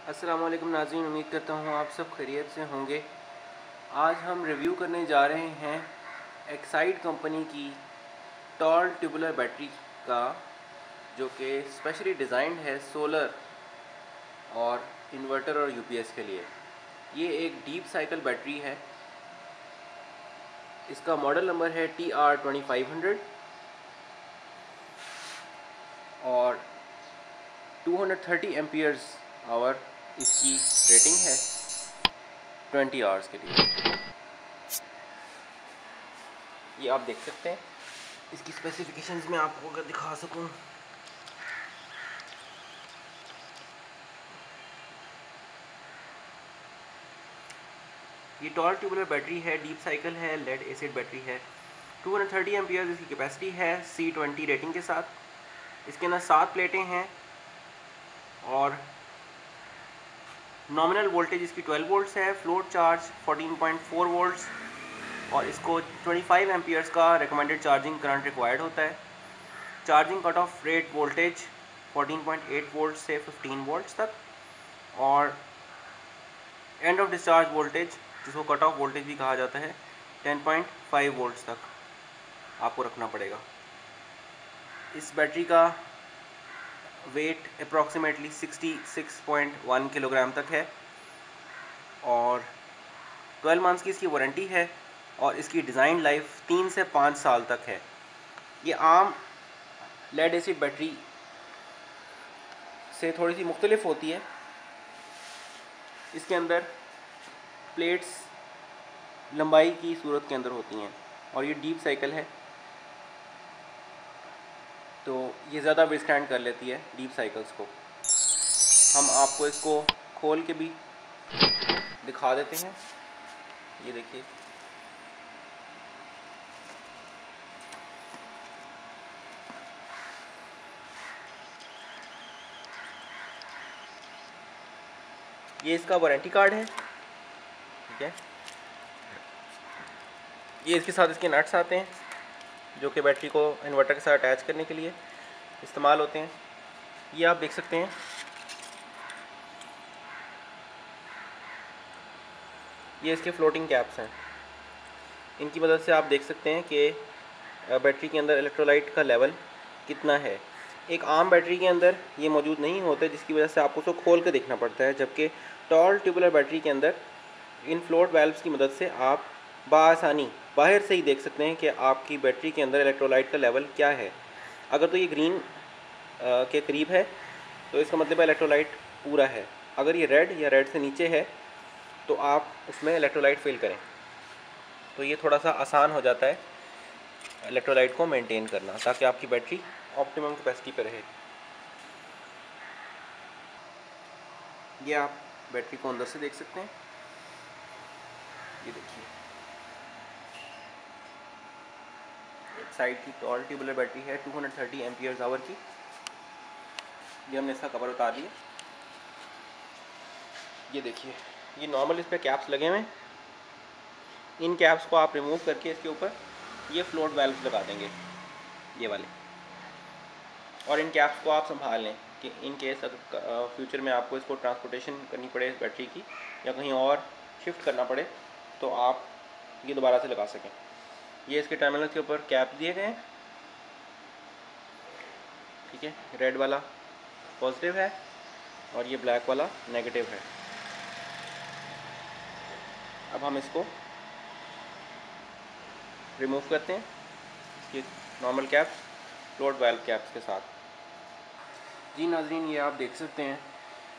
अस्सलाम वालेकुम नाज़रीन, उम्मीद करता हूँ आप सब खैरियत से होंगे। आज हम रिव्यू करने जा रहे हैं एक्साइड कंपनी की टॉल ट्यूबुलर बैटरी का, जो कि स्पेशली डिज़ाइंड है सोलर और इन्वर्टर और यूपीएस के लिए। ये एक डीप साइकिल बैटरी है। इसका मॉडल नंबर है TR2500 और 230 एम्पियर्स आवर इसकी रेटिंग है 20 आवर्स के लिए। ये आप देख सकते हैं। इसकी स्पेसिफिकेशंस में आपको अगर दिखा सकूं, ये टॉल ट्यूबुलर बैटरी है, डीप साइकिल है, लेड एसिड बैटरी है। 230 एम्पियर्स इसकी कैपेसिटी है C20 रेटिंग के साथ। इसके अंदर 7 प्लेटें हैं और नॉमिनल वोल्टेज इसकी 12 वोल्ट्स है, फ्लोट चार्ज 14.4 वोल्ट्स और इसको 25 एम्पियर्स का रिकमेंडेड चार्जिंग करंट रिक्वायर्ड होता है। Charging cut off rate voltage 14.8 volt से 15 वोल्ट्स तक और एंड ऑफ डिस्चार्ज वोल्टेज, जिसको कट ऑफ वोल्टेज भी कहा जाता है, 10.5 वोल्ट्स तक आपको रखना पड़ेगा। इस बैटरी का वेट अप्रॉक्सीमेटली 66.1 किलोग्राम तक है और 12 मंथ्स की इसकी वारंटी है और इसकी डिज़ाइन लाइफ 3 से 5 साल तक है। ये आम लेड एसिड बैटरी से थोड़ी सी मुख्तलिफ होती है। इसके अंदर प्लेट्स लंबाई की सूरत के अंदर होती हैं और ये डीप साइकिल है, तो ये ज़्यादा विथस्टैंड कर लेती है डीप साइकिल्स को। हम आपको इसको खोल के भी दिखा देते हैं। ये देखिए, ये इसका वारंटी कार्ड है, ठीक है। ये इसके साथ इसके नट्स आते हैं जो कि बैटरी को इन्वर्टर के साथ अटैच करने के लिए इस्तेमाल होते हैं। ये आप देख सकते हैं। ये इसके फ्लोटिंग कैप्स हैं। इनकी मदद से आप देख सकते हैं कि बैटरी के अंदर इलेक्ट्रोलाइट का लेवल कितना है। एक आम बैटरी के अंदर ये मौजूद नहीं होते, जिसकी वजह से आपको उसको खोल कर देखना पड़ता है, जबकि टॉल ट्यूबुलर बैटरी के अंदर इन फ्लोट वाल्व्स की मदद से आप बआसानी बाहर से ही देख सकते हैं कि आपकी बैटरी के अंदर इलेक्ट्रोलाइट का लेवल क्या है। अगर तो ये ग्रीन के करीब है तो इसका मतलब इलेक्ट्रोलाइट पूरा है। अगर ये रेड या रेड से नीचे है तो आप उसमें इलेक्ट्रोलाइट फिल करें, तो ये थोड़ा सा आसान हो जाता है इलेक्ट्रोलाइट को मेंटेन करना, ताकि आपकी बैटरी ऑप्टिमम कैपेसिटी पर रहे। ये आप बैटरी को अंदर से देख सकते हैं। ये देखिए, एक साइड की टॉल ट्यूबुलर बैटरी है 230 एम्पियर्स आवर की। ये हमने इसका कवर उतार दिया। ये देखिए, ये नॉर्मल इस पर कैप्स लगे हुए हैं। इन कैप्स को आप रिमूव करके इसके ऊपर ये फ्लोट वाल्व्स लगा देंगे, ये वाले। और इन कैप्स को आप संभाल लें कि इन केस अगर फ्यूचर में आपको इसको ट्रांसपोर्टेशन करनी पड़े इस बैटरी की या कहीं और शिफ्ट करना पड़े तो आप ये दोबारा से लगा सकें। ये इसके टर्मिनल के ऊपर कैप दिए गए हैं, ठीक है। रेड वाला पॉजिटिव है और ये ब्लैक वाला नेगेटिव है। अब हम इसको रिमूव करते हैं, ये normal caps float valve caps के साथ। जी नाज़रीन, ये आप देख सकते हैं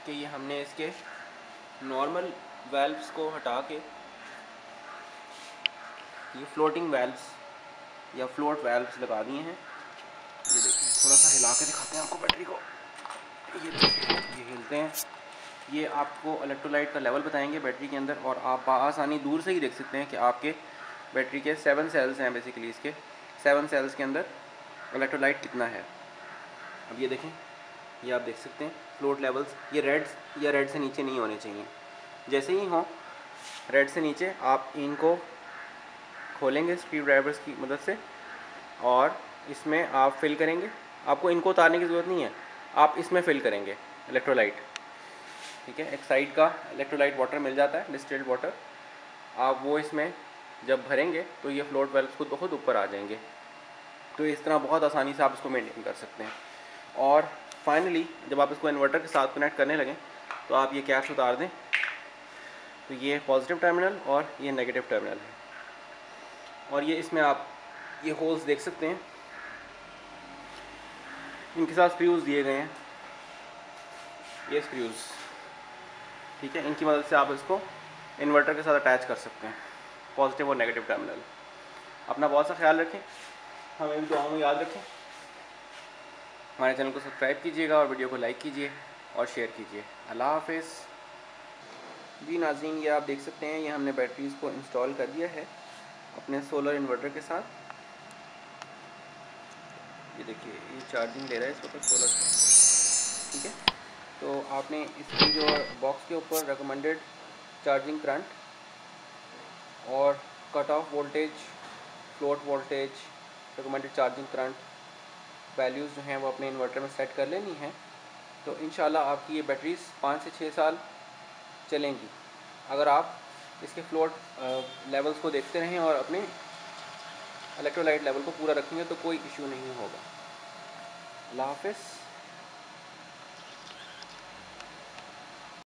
कि ये हमने इसके नॉर्मल वाल्व्स को हटा के ये फ्लोटिंग वाल्व्स या फ्लोट वाल्व्स लगा दिए हैं। ये देखिए, थोड़ा सा हिला के दिखाते हैं आपको बैटरी को। ये देखिए, ये हिलते हैं। ये आपको इलेक्ट्रोलाइट का लेवल बताएंगे बैटरी के अंदर, और आप आसानी दूर से ही देख सकते हैं कि आपके बैटरी के 7 सेल्स हैं। बेसिकली इसके 7 सेल्स के अंदर इलेक्ट्रोलाइट कितना है। अब ये देखें, ये आप देख सकते हैं फ्लोट लेवल्स। ये रेड से नीचे नहीं होने चाहिए। जैसे ही हों रेड से नीचे, आप इनको खोलेंगे स्क्रू ड्राइवर्स की मदद से और इसमें आप फिल करेंगे। आपको इनको उतारने की ज़रूरत नहीं है, आप इसमें फिल करेंगे इलेक्ट्रोलाइट। ठीक है। एक साइड का इलेक्ट्रोलाइट वाटर मिल जाता है, डिस्टिल्ड वाटर। आप वो इसमें जब भरेंगे तो ये फ्लोट वेल्व्स खुद ब खुद ऊपर आ जाएंगे। तो इस तरह बहुत आसानी से आप इसको मेंटेन कर सकते हैं। और फाइनली जब आप इसको इन्वर्टर के साथ कनेक्ट करने लगें तो आप ये कैप्स उतार दें, तो ये पॉजिटिव टर्मिनल और ये नेगेटिव टर्मिनल है। और ये इसमें आप ये होल्स देख सकते हैं, इनके साथ स्क्रूज दिए गए हैं, ये स्क्रूज, ठीक है। इनकी मदद से आप इसको इन्वर्टर के साथ अटैच कर सकते हैं, पॉजिटिव और नेगेटिव टर्मिनल। अपना बहुत सा ख्याल रखें, हमें भी दुआओं में याद रखें। हमारे चैनल को सब्सक्राइब कीजिएगा और वीडियो को लाइक कीजिए और शेयर कीजिए। अल्लाह हाफ़िज़। जी नाज़रीन, ये आप देख सकते हैं, ये हमने बैटरीज़ को इंस्टॉल कर दिया है अपने सोलर इन्वर्टर के साथ। ये देखिए, ये चार्जिंग ले रहा है इस वक्त सोलर से, ठीक है। तो आपने इसकी जो बॉक्स के ऊपर रिकमेंडेड चार्जिंग करंट और cut off voltage, float voltage, recommended charging current values जो हैं वो अपने इन्वर्टर में सेट कर लेनी है। तो इंशाल्लाह आपकी ये बैटरीज़ 5 से 6 साल चलेंगी, अगर आप इसके फ्लोट लेवल्स को देखते रहें और अपने इलेक्ट्रोलाइट लेवल को पूरा रखेंगे तो कोई इशू नहीं होगा। अल्लाह हाफ़िज़।